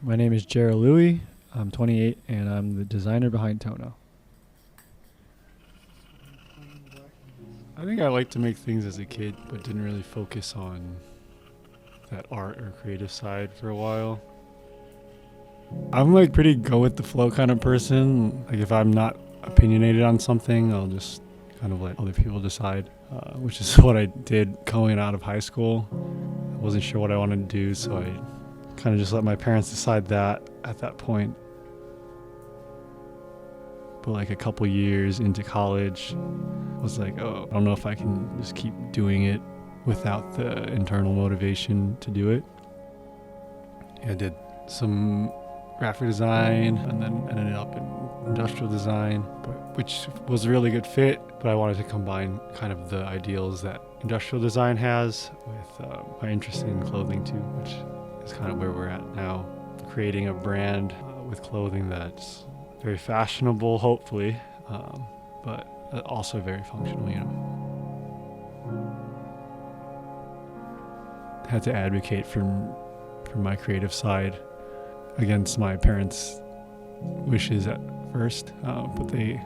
My name is Jared Louie. I'm 28 and I'm the designer behind Tono. I think I liked to make things as a kid, but didn't really focus on that art or creative side for a while. I'm like pretty go with the flow kind of person. Like if I'm not opinionated on something, I'll just kind of let other people decide, which is what I did coming out of high school. I wasn't sure what I wanted to do, so I kind of just let my parents decide that at that point. But like a couple years into college, I was like, oh, I don't know if I can just keep doing it without the internal motivation to do it. I did some graphic design and then ended up in industrial design, which was a really good fit, but I wanted to combine kind of the ideals that industrial design has with my interest in clothing too, which is kind of where we're at now, creating a brand with clothing that's very fashionable, hopefully, but also very functional, Had to advocate for my creative side against my parents' wishes at first, but they've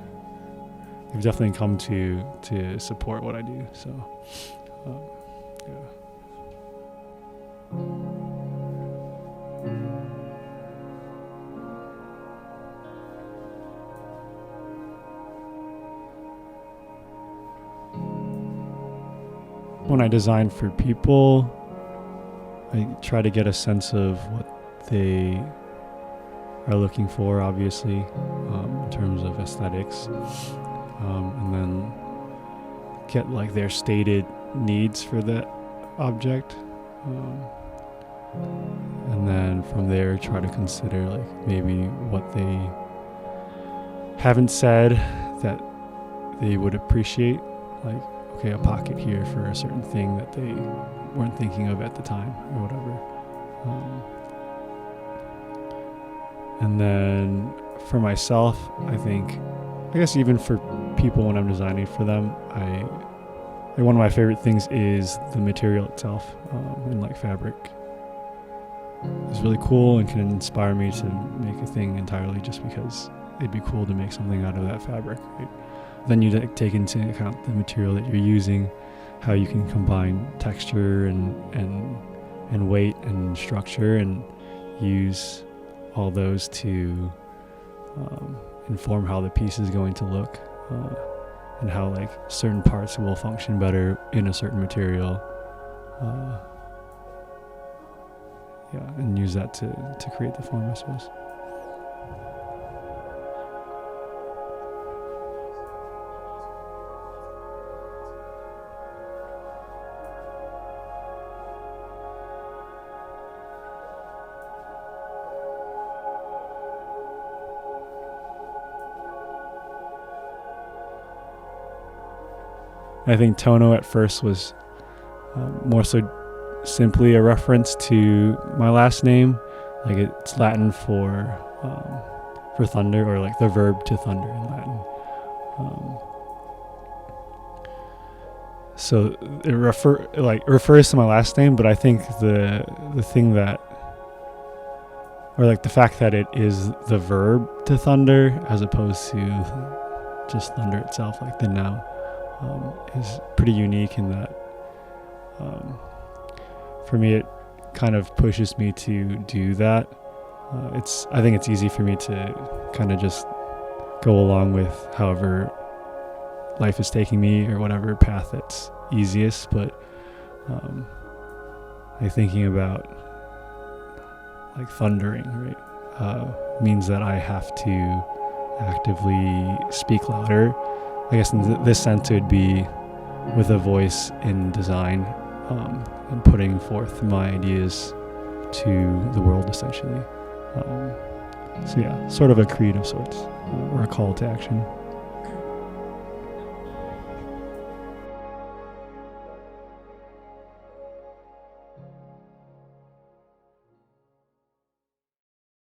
definitely come to support what I do. So, yeah. When I design for people, I try to get a sense of what they are looking for, obviously, in terms of aesthetics, and then get like their stated needs for that object, and then from there try to consider like maybe what they haven't said that they would appreciate, like okay, a pocket here for a certain thing that they weren't thinking of at the time or whatever. And then for myself, I guess even for people when I'm designing for them, one of my favorite things is the material itself, and like fabric. It's really cool and can inspire me to make a thing entirely just because it'd be cool to make something out of that fabric, right? Then you take into account the material that you're using, how you can combine texture and weight and structure and use all those to inform how the piece is going to look, and how like certain parts will function better in a certain material, and use that to create the form, I suppose. I think Tono at first was more so simply a reference to my last name, like it's Latin for thunder, or like the verb to thunder in Latin. So it refers to my last name, but I think the thing that, or like the fact that it is the verb to thunder as opposed to just thunder itself, like the noun, is pretty unique in that for me it kind of pushes me to do that. I think it's easy for me to kind of just go along with however life is taking me or whatever path that's easiest, but thinking about like thundering, right, means that I have to actively speak louder. I guess in this sense it would be with a voice in design, and putting forth my ideas to the world, essentially. So yeah, sort of a creed of sorts, or a call to action.